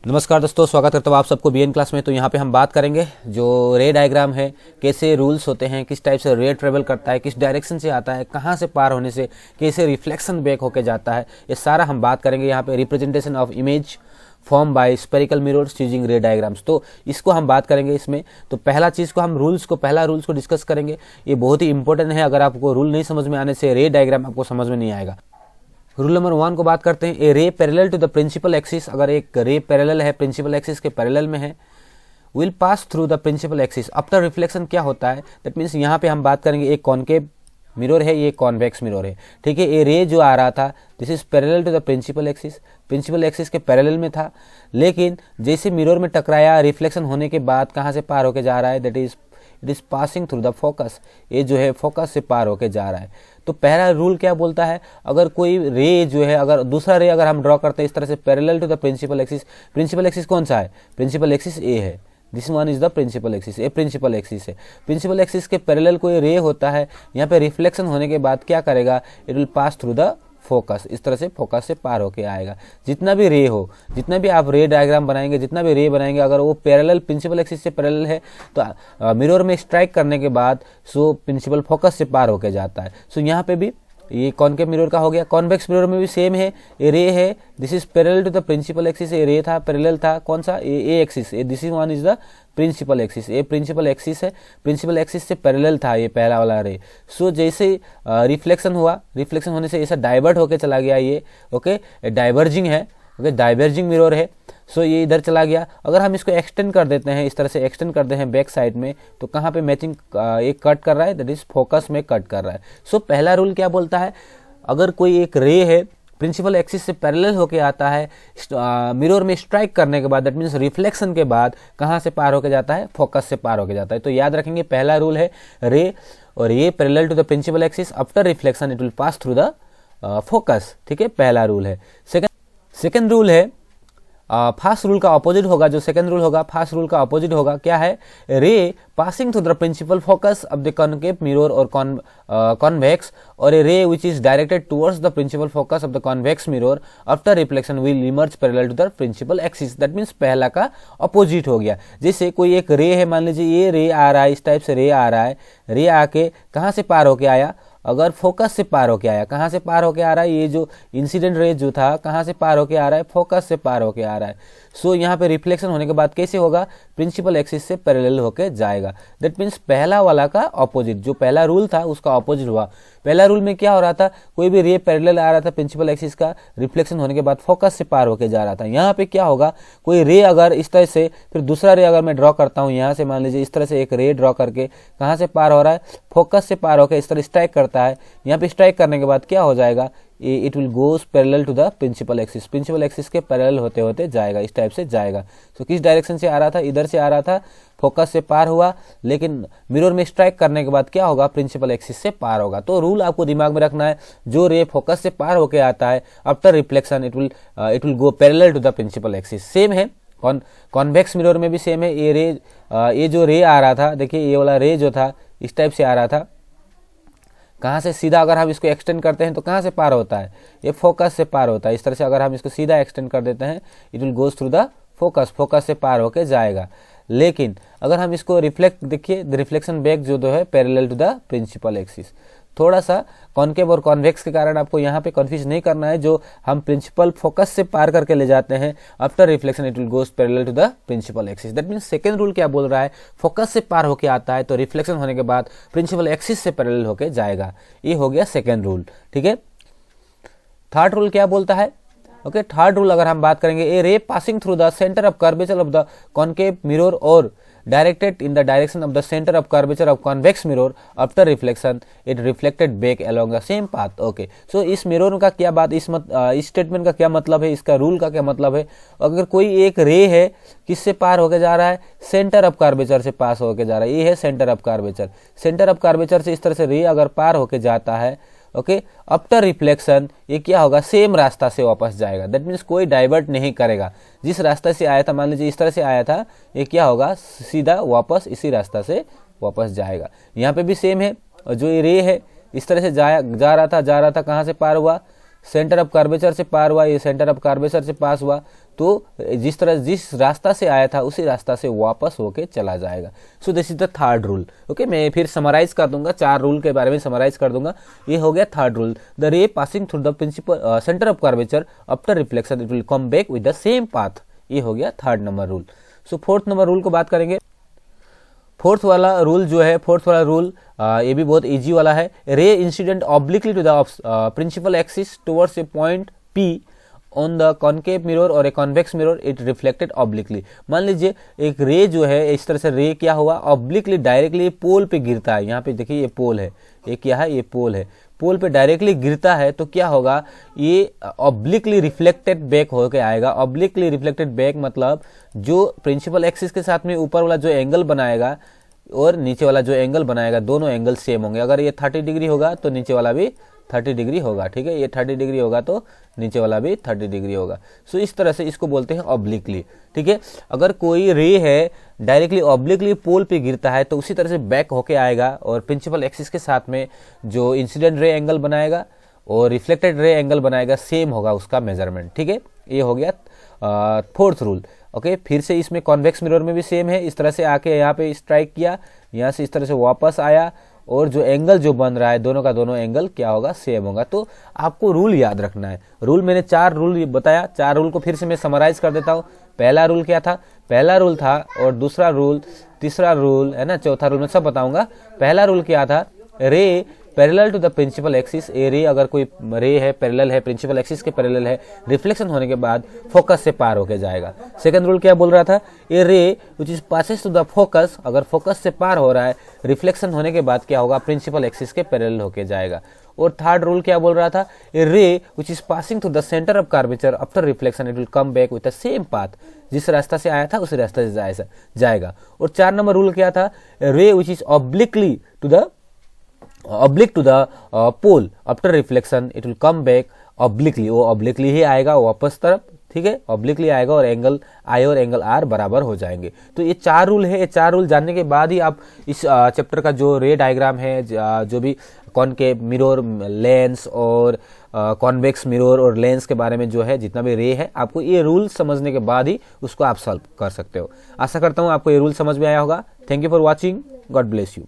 नमस्कार दोस्तों, स्वागत करता हूँ आप सबको बीएन क्लास में। तो यहाँ पे हम बात करेंगे जो रे डायग्राम है, कैसे रूल्स होते हैं, किस टाइप से रे ट्रेवल करता है, किस डायरेक्शन से आता है, कहाँ से पार होने से कैसे रिफ्लेक्शन बैक होके जाता है, ये सारा हम बात करेंगे। यहाँ पे representation of image form by spherical mirrors using रे डायग्राम्स, तो इसको हम बात करेंगे इसमें। तो पहला चीज़ को हम पहला रूल्स को डिस्कस करेंगे। ये बहुत ही इंपॉर्टेंट है, अगर आपको रूल नहीं समझ में आने से रे डायग्राम आपको समझ में नहीं आएगा। रूल नंबर 1 को बात करते हैं। A ray parallel to the principal axis, अगर एक रे पैरेलल है, प्रिंसिपल एक्सिस के पैरेलल में है, will pass through the principal axis after reflection. क्या होता है, दैट मीन्स यहाँ पे हम बात करेंगे एक कॉनकेव मिरर है, ये कॉन्वेक्स मिरर है, ठीक है। ये रे जो आ रहा था this is parallel to the principal axis, principal axis के पैरेलल में था, लेकिन जैसे मिरर में टकराया, रिफ्लेक्शन होने के बाद कहाँ से पार होके जा रहा है, that is it is passing through the focus. ये जो है फोकस से पार होके जा रहा है। तो पहला रूल क्या बोलता है, अगर कोई रे जो है, अगर दूसरा रे अगर हम ड्रॉ करते हैं इस तरह से parallel to the principal axis, principal axis कौन सा है, प्रिंसिपल एक्सिस ए है, this one is the principal axis, a principal axis है। प्रिंसिपल एक्सिस के पैरेलल कोई रे होता है, यहाँ पे रिफ्लेक्शन होने के बाद क्या करेगा, it will pass through the focus, इस तरह से फोकस से पार होके आएगा। जितना भी रे हो, जितना भी आप रे डायग्राम बनाएंगे, जितना भी रे बनाएंगे, अगर वो पैरेलल प्रिंसिपल एक्सिस से पैरेलल है तो मिरर में स्ट्राइक करने के बाद सो प्रिंसिपल फोकस से पार होके जाता है। सो यहाँ पे भी ये कॉनकेव मिरर का हो गया। कॉन्वेक्स मिरर में भी सेम है, ये रे है, this is parallel to the principal axis, ये रे था, पैरेलल था, कौन सा, a axis, this is one is the principal axis, ये प्रिंसिपल एक्सिस है, प्रिंसिपल एक्सिस से पैरेलल था ये पहला वाला रे। सो जैसे रिफ्लेक्शन हुआ, रिफ्लेक्शन होने से ऐसा डाइवर्ट होके चला गया ये, ओके, डाइवर्जिंग है, ओके, डाइवर्जिंग मिरर है। सो ये इधर चला गया। अगर हम इसको एक्सटेंड कर देते हैं, इस तरह से एक्सटेंड करते हैं बैक साइड में, तो कहाँ पे मैचिंग एक कट कर रहा है, दैट इज फोकस में कट कर रहा है। सो पहला रूल क्या बोलता है, अगर कोई एक रे है प्रिंसिपल एक्सिस से पैरेलल होके आता है, मिरर में स्ट्राइक करने के बाद, दैट मीन्स रिफ्लेक्शन के बाद कहाँ से पार होके जाता है, फोकस से पार होके जाता है। तो याद रखेंगे पहला रूल है रे और ये parallel to the principal axis, after reflection it will pass through the focus, ठीक है, पहला रूल है। सेकेंड रूल है, फर्स्ट रूल का ऑपोजिट होगा, जो सेकंड रूल होगा फर्स्ट रूल का ऑपोजिट होगा। क्या है, ray passing through the principal focus of the concave mirror और कॉन्वेक्स, और a ray which is directed towards the principal focus of the convex mirror after reflection will emerge parallel to the principal axis. That means पहला का opposite हो गया। जैसे कोई एक रे है, मान लीजिए ये रे आ रहा है, इस टाइप से रे आ रहा है, रे आके कहाँ से पार होके आया, अगर फोकस से पार होके आया, कहाँ से पार होके आ रहा है, ये जो इंसिडेंट रे जो था कहाँ से पार होके आ रहा है, फोकस से पार होके आ रहा है। सो यहाँ पे रिफ्लेक्शन होने के बाद कैसे होगा, प्रिंसिपल एक्सिस से पैरेलल होके जाएगा। दैट मीन्स पहला वाला का ऑपोजिट, जो पहला रूल था उसका ऑपोजिट हुआ। पहला रूल में क्या हो रहा था, कोई भी रे पैरेलल आ रहा था प्रिंसिपल एक्सिस का, रिफ्लेक्शन होने के बाद फोकस से पार होके जा रहा था। यहाँ पे क्या होगा, कोई रे अगर इस तरह से, फिर दूसरा रे अगर मैं ड्रॉ करता हूँ यहाँ से, मान लीजिए इस तरह से एक रे ड्रॉ करके कहाँ से पार हो रहा है, फोकस से पार होकर इस तरह स्ट्राइक करता है। यहाँ पे स्ट्राइक करने के बाद क्या हो जाएगा, it will goes parallel to the principal axis, principal axis के पैरेलल होते होते जाएगा, इस टाइप से जाएगा। तो किस डायरेक्शन से आ रहा था, इधर से आ रहा था, फोकस से पार हुआ, लेकिन मिरर में स्ट्राइक करने के बाद क्या होगा, प्रिंसिपल एक्सिस से पार होगा। तो रूल आपको दिमाग में रखना है, जो रे फोकस से पार होके आता है after reflection it will go parallel to the principal axis. Same है कॉन्वेक्स मिरर में भी सेम है। ये जो रे आ रहा था, देखिए ये वाला रे जो था इस टाइप से आ रहा था, कहाँ से सीधा अगर हम इसको एक्सटेंड करते हैं तो कहाँ से पार होता है, ये फोकस से पार होता है। इस तरह से अगर हम इसको सीधा एक्सटेंड कर देते हैं it will goes through the focus, focus से पार होके जाएगा। लेकिन अगर हम इसको रिफ्लेक्ट, देखिए रिफ्लेक्शन बैक जो है parallel to the principal axis. थोड़ा सा कॉनकेव और कॉन्वेक्स के कारण आपको यहाँ पे कंफ्यूज नहीं करना है, जो हम प्रिंसिपल फोकस से पार करके ले जाते हैं after reflection it will goes parallel to the principal axis. That means second rule क्या बोल रहा है, फोकस से पार होके आता है तो रिफ्लेक्शन होने के बाद प्रिंसिपल एक्सिस से पैरेलल होके जाएगा। ये हो गया सेकेंड रूल, ठीक है। थर्ड रूल क्या बोलता है, ओके, थर्ड रूल अगर हम बात करेंगे, a ray passing through the centre of curvature of the concave mirror और directed in the direction of the centre of curvature of convex mirror after reflection it reflected back along the same path. Okay, so इस mirror का क्या बात, इस statement का क्या मतलब है, इसका रूल का क्या मतलब है। अगर कोई एक रे है किससे पार होके जा रहा है, सेंटर ऑफ कर्वेचर से पास होके जा रहा है, ये है centre of curvature. Centre of curvature से इस तरह से रे अगर पार होके जाता है, ओके, आफ्टर रिफ्लेक्शन ये क्या होगा, सेम रास्ता से वापस जाएगा। दैट मीन्स कोई डाइवर्ट नहीं करेगा, जिस रास्ते से आया था, मान लीजिए इस तरह से आया था, ये क्या होगा, सीधा वापस इसी रास्ता से वापस जाएगा। यहाँ पे भी सेम है, जो ये रे है इस तरह से जा रहा था, कहाँ से पार हुआ, सेंटर ऑफ कर्वेचर से पार हुआ, ये सेंटर ऑफ कर्वेचर से पास हुआ, तो जिस रास्ता से आया था उसी रास्ता से वापस होके चला जाएगा। So this is the third rule. Okay, मैं फिर समराइज कर दूंगा, 4 रूल के बारे में समराइज कर दूंगा। ये हो गया third rule, the ray passing through the principal centre of curvature after reflection it will come back with the same path. ये हो गया third number rule. So fourth number rule को बात करेंगे। फोर्थ वाला रूल ये भी बहुत इजी वाला है। Ray incident obliquely to the principal axis towards a point P on the concave mirror और a convex mirror it reflected obliquely. मान लीजिए एक रे जो है, इस तरह से रे क्या हुआ, ऑब्लिकली डायरेक्टली पोल पे गिरता है। यहाँ पे देखिए ये पोल है, ये क्या है, ये पोल है, पोल पे डायरेक्टली गिरता है तो क्या होगा, ये ऑब्लिकली रिफ्लेक्टेड बैक होके आएगा। ऑब्लिकली रिफ्लेक्टेड बैक मतलब जो प्रिंसिपल एक्सिस के साथ में ऊपर वाला जो एंगल बनाएगा और नीचे वाला जो एंगल बनाएगा, दोनों एंगल सेम होंगे। अगर ये 30 डिग्री होगा तो नीचे वाला भी 30 डिग्री होगा, ठीक है। ये 30 डिग्री होगा तो नीचे वाला भी 30 डिग्री होगा। सो इस तरह से इसको बोलते हैं ऑब्लिकली, ठीक है। अगर कोई रे है डायरेक्टली ऑब्लिकली पोल पे गिरता है तो उसी तरह से बैक होके आएगा और प्रिंसिपल एक्सिस के साथ में जो इंसिडेंट रे एंगल बनाएगा और रिफ्लेक्टेड रे एंगल बनाएगा, सेम होगा उसका मेजरमेंट, ठीक है। ये हो गया फोर्थ रूल। ओके, फिर से इसमें कॉन्वेक्स मिरर में भी सेम है। इस तरह से आके यहाँ पे स्ट्राइक किया, यहाँ से इस तरह से वापस आया और जो एंगल जो बन रहा है दोनों का दोनों एंगल क्या होगा, सेम होगा। तो आपको रूल याद रखना है। रूल मैंने 4 रूल बताया, 4 रूल को फिर से मैं समराइज कर देता हूँ। पहला रूल क्या था, पहला रूल था, और दूसरा रूल, तीसरा रूल है ना, चौथा रूल मैं सब बताऊंगा। पहला रूल क्या था, ray parallel to the principal axis. A ray, अगर कोई रे है पैरेलल है, प्रिंसिपल एक्सिस के पैरेलल है, रिफ्लेक्शन होने के बाद फोकस से पार होके जाएगा। सेकंड रूल क्या बोल रहा था, a ray which is passes to the focus, अगर फोकस से पार हो रहा है, रिफ्लेक्शन होने के बाद क्या होगा, प्रिंसिपल एक्सिस के पैरेलल होके जाएगा। और थर्ड रूल क्या बोल रहा था, a ray which is passing through the centre of curvature after reflection it will come back with the same path, जिस रास्ता से आया था उसी रास्ते से जाएगा। और 4 नंबर रूल क्या था, ray which is obliquely to the pole after reflection it will come back obliquely, वो ऑब्लिकली ही आएगा वापस तरफ, ठीक है, ऑब्लिकली आएगा और एंगल आई और एंगल आर बराबर हो जाएंगे। तो ये 4 रूल है। ये 4 रूल जानने के बाद ही आप इस चैप्टर का जो रे डायग्राम है, जो भी कॉनकेव मिरर, लेंस और कॉन्वेक्स मिरर और लेंस के बारे में जो है जितना भी रे है, आपको ये रूल समझने के बाद ही उसको आप सॉल्व कर सकते हो। आशा करता हूँ आपको ये रूल समझ में आया होगा। Thank you for watching, God bless you.